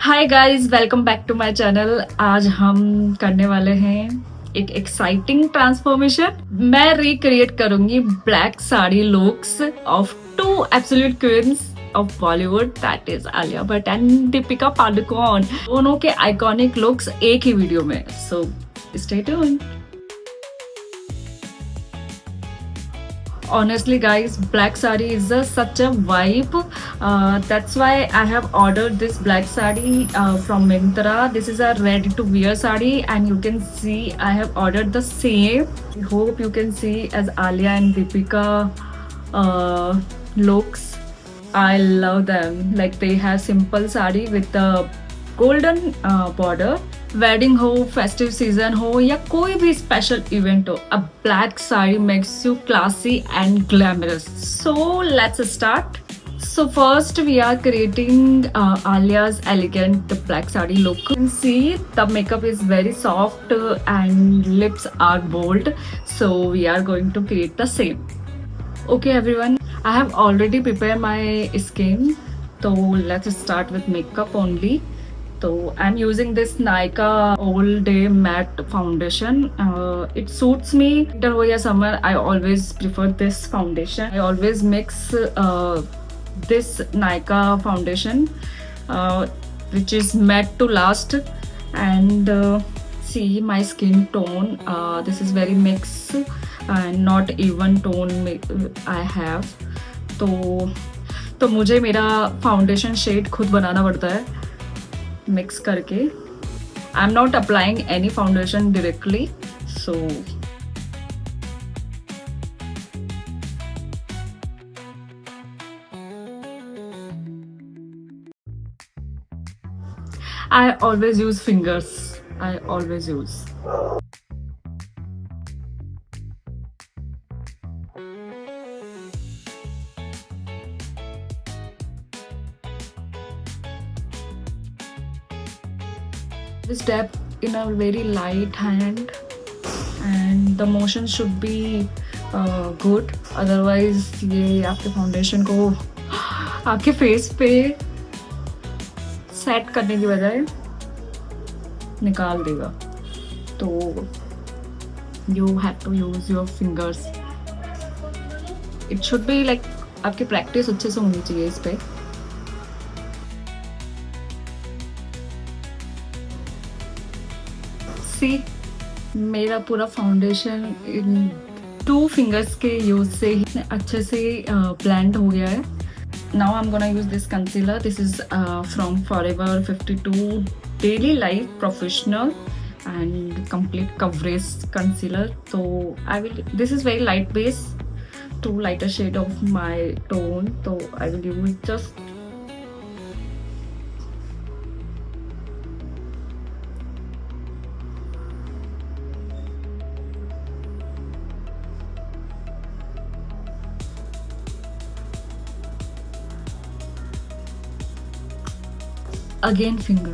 Hi guys, welcome back to my channel. आज हम करने वाले हैं एक एक्साइटिंग ट्रांसफॉर्मेशन। मैं रिक्रिएट करूंगी black sari looks of two absolute queens of Bollywood, that is Alia Bhatt and Deepika Padukone. दोनों के आइकॉनिक लुक्स एक ही वीडियो में, so stay tuned. Honestly guys, black sari is such a vibe. That's why I have ordered this black sari from Myntra. This is a ready to wear sari and you can see I have ordered the same. I hope you can see as Alia and Deepika looks. I love them. Like they have simple sari with the golden border. Wedding हो, festive season हो या कोई भी special event हो, अ black sari makes you classy and glamorous. So let's start. So first we are creating Alia's elegant black sari look. You can see the makeup is very soft and lips are bold. So we are going to create the same. Okay everyone, I have already prepared my skin. So let's start with makeup only. So I'm using this Nykaa All Day Matte Foundation. It suits me. Winter or summer, I always prefer this foundation. I always mix this Nykaa foundation, which is matte to last. And see my skin tone. This is very mixed and not even tone I have. तो मुझे मेरा foundation shade खुद बनाना पड़ता है mix करके. I am not applying any foundation directly. So I always use fingers. I always use. This dab in a very light hand and the motion should be good. Otherwise ये आपके foundation को आपके face पे set करने की बजाय निकाल देगा. तो you have to use your fingers. It should be like आपकी प्रैक्टिस अच्छे से होनी चाहिए इस पे. मेरा पूरा फाउंडेशन इन 2 फिंगर्स के यूज से ही अच्छे से ब्लेंड हो गया है. Now I am gonna use this concealer. This is from Forever 52 daily life professional and complete coverage concealer. तो I will, this is very light base to lighter shade of my tone. तो I will use just again finger.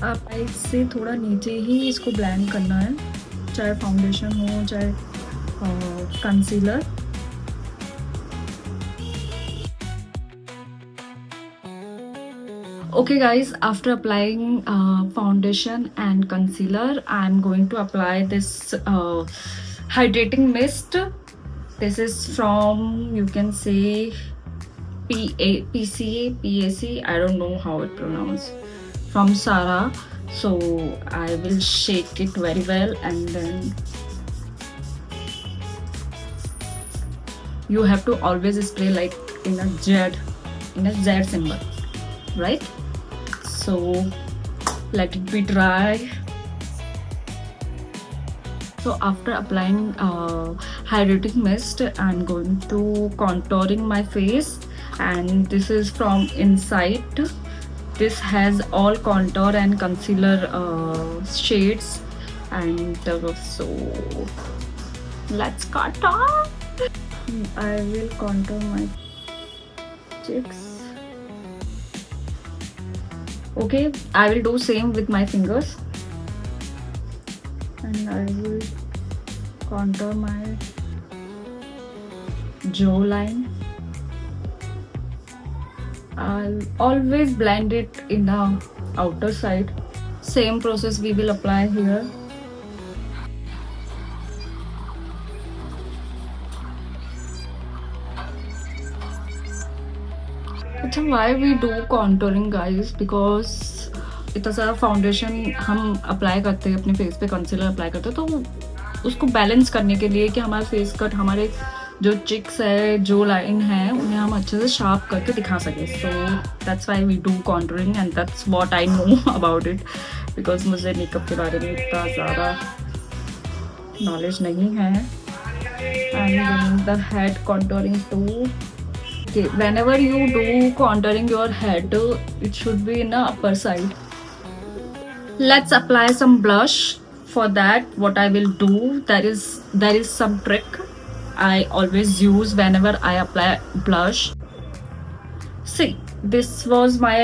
आप इससे थोड़ा नीचे ही इसको blend करना है, चाहे फाउंडेशन हो चाहे concealer. Okay guys, after applying foundation and concealer, I'm going to apply this hydrating mist. This is from, you can say, PAC, I don't know how it pronounced, from Sara. So I will shake it very well and then you have to always spray like in a Z symbol, right? So let it be dry. So after applying hydrating mist, I'm going to contouring my face, and this is from Insight. This has all contour and concealer shades, and so let's contour. I will contour my cheeks. Okay, I will do same with my fingers. and I will contour my jawline. I'll always blend it in the outer side. Same process we will apply here. अच्छा, why we do contouring guys? Because इतना सारा foundation हम apply करते हैं अपने face पे, concealer apply करते हैं, तो उसको बैलेंस करने के लिए कि हमारा फेस कट, हमारे जो चिक्स है, जो लाइन है, उन्हें हम अच्छे से शार्प करके दिखा सकें. So that's why we do contouring and that's what I know about it. Because मुझे मेकअप के बारे में इतना ज़्यादा नॉलेज नहीं है. I am doing the head contouring too. Okay, whenever you do contouring your head, it should be in the upper side. Let's apply some blush. For that, what I will do, there is some trick I always use whenever I apply blush. See, this was my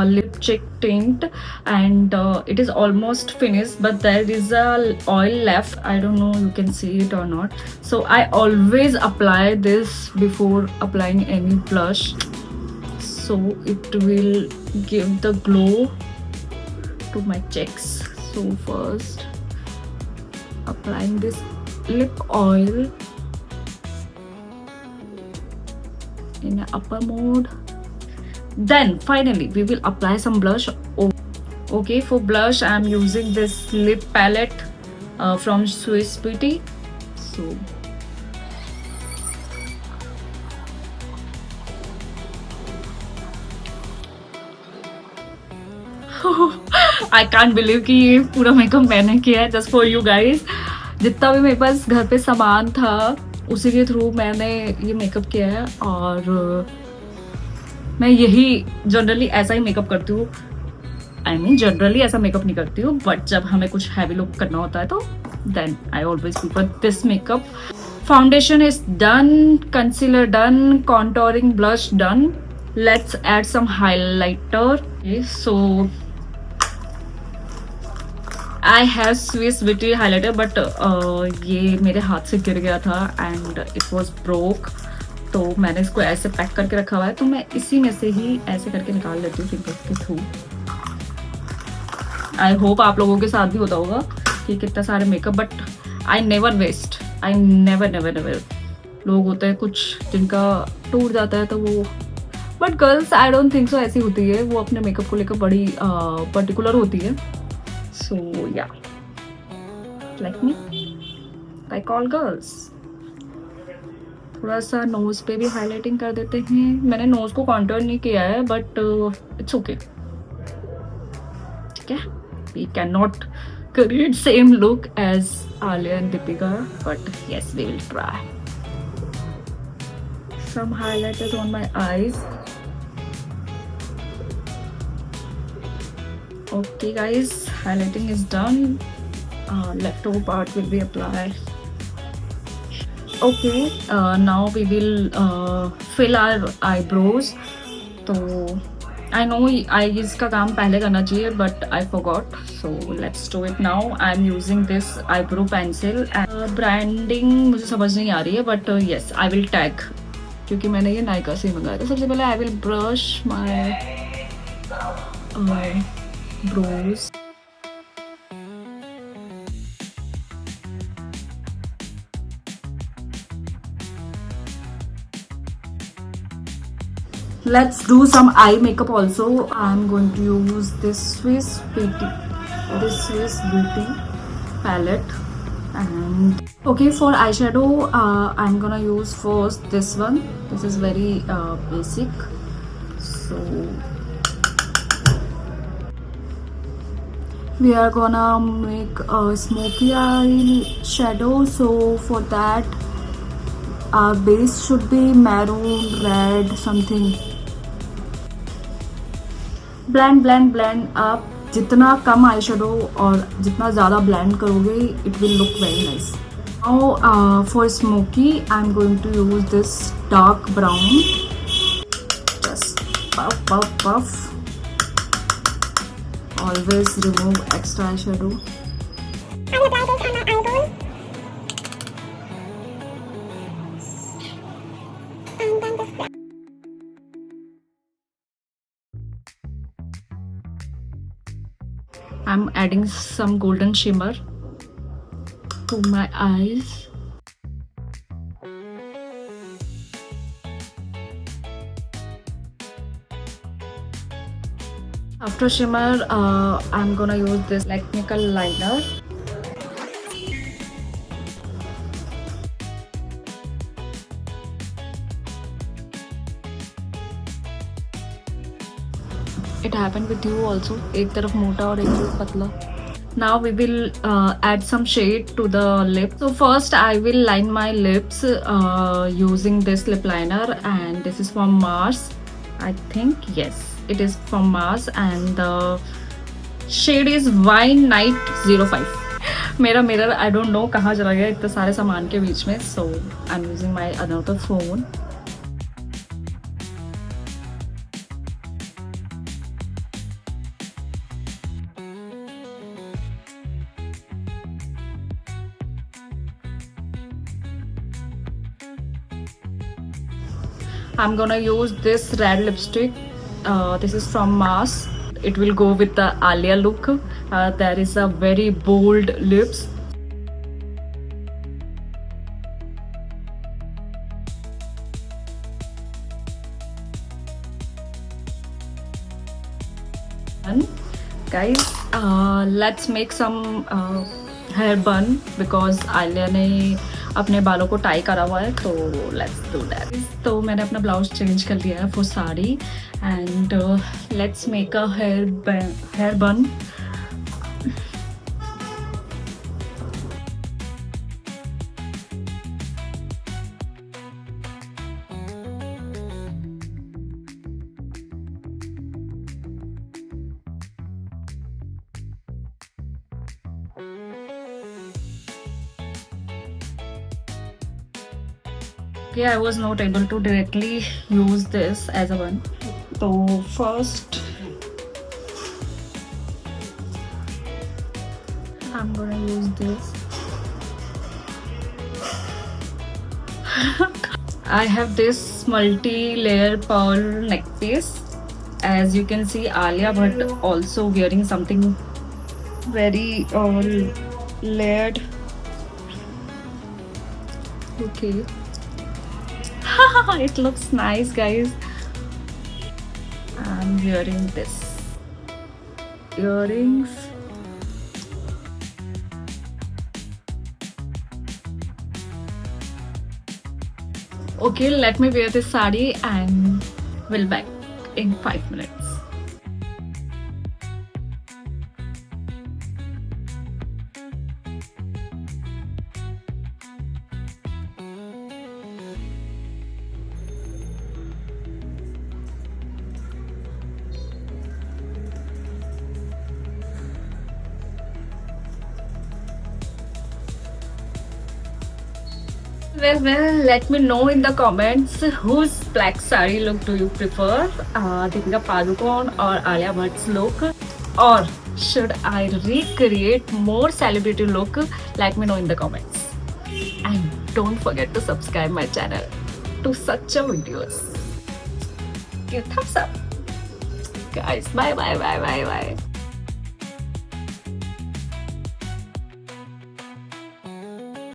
lip cheek tint, and it is almost finished, but there is a oil left. I don't know you can see it or not. So I always apply this before applying any blush, so it will give the glow to my cheeks. So first applying this lip oil in the upper mode. Then finally we will apply some blush. Okay, for blush I am using this lip palette from Swiss Beauty. So I can't believe कि ये पूरा makeup मैंने किया है just for you guys. जितना भी मेरे पास घर पे सामान था उसी के थ्रू मैंने ये मेकअप किया है. और मैं यही जनरली ऐसा ही मेकअप करती हूँ. आई मीन जनरली ऐसा मेकअप नहीं करती हूँ, बट जब हमें कुछ हैवी लुक करना होता है तो then I always prefer this makeup. Foundation is done, concealer done, contouring blush done. Let's add some highlighter. So I have Swiss beauty highlighter, but ये मेरे हाथ से गिर गया था एंड इट वॉज ब्रोक. तो मैंने इसको ऐसे पैक करके रखा हुआ है, तो मैं इसी में से ही ऐसे करके निकाल लेती हूँ फिंगर्स के थ्रू. आई होप आप लोगों के साथ भी होता होगा कि कितना सारे makeup, but I never waste. I never never never. लोग होते हैं कुछ जिनका टूट जाता है तो वो, but girls I don't think so ऐसी होती है. वो अपने मेकअप को लेकर बड़ी पर्टिकुलर होती है. सो या, like me, like all girls. थोड़ा सा नोज पे भी हाईलाइटिंग कर देते हैं. मैंने नोज को कॉन्टूर नहीं किया है, बट इट्स ओके. ठीक है, we can not create same look as Alia and Deepika, but yes we will try. Some highlighters on my eyes. Okay guys, highlighting is done. leftover part will be applied. Okay, now we will fill our eyebrows. तो I know eyes का काम पहले करना चाहिए, but I forgot. So let's do it now. I'm using this eyebrow pencil. Branding मुझे समझ नहीं आ रही है, but yes, I will tag. क्योंकि मैंने ये नायका से मंगाया था. सबसे पहले I will brush my brows. Let's do some eye makeup also. I'm going to use this Swiss Beauty palette. And okay, for eyeshadow I'm gonna use first this one. This is very basic. So we are gonna make a smoky eye shadow. So for that our base should be maroon, red, something. Blend आप जितना कम eye shadow और जितना ज़्यादा blend करोगे it will look very nice. Now for smoky I am going to use this dark brown. Just puff puff puff. Always remove extra eye shadow. I will apply this on my eyeball. And then this black. I'm adding some golden shimmer to my eyes. After shimmer, I'm gonna use this technical liner. It happened with you also. एक तरफ मोटा और एक तरफ पतला. Now we will add some shade to the lip. So first I will line my lips using this lip liner, and this is from Mars. I think yes, it is from Mars, and the shade is Wine Night 05. मेरा mirror I don't know कहाँ चला गया इतने सारे सामान के बीच में. So I'm using my another phone. I'm gonna use this red lipstick. This is from Mars. It will go with the Alia look. There is a very bold lips. And guys, let's make some hair bun because Alia ने अपने बालों को tie करा हुआ है, तो let's do that. तो मैंने अपना ब्लाउज चेंज कर लिया है for sari, and let's make a hair bun. Okay, I was not able to directly use this as a one. So first I'm gonna use this. I have this multi-layer pearl neck piece. As you can see, Alia Bhatt also wearing something very layered. Okay. It looks nice, guys. I'm wearing this earrings. Okay, let me wear this sari and we'll back in 5 minutes. Well, let me know in the comments whose black sari look do you prefer, Deepika Padukone or Alia Bhatt's look, or should I recreate more celebrity look? Let me know in the comments, and don't forget to subscribe my channel to such a videos. Give thumbs up, guys. Bye.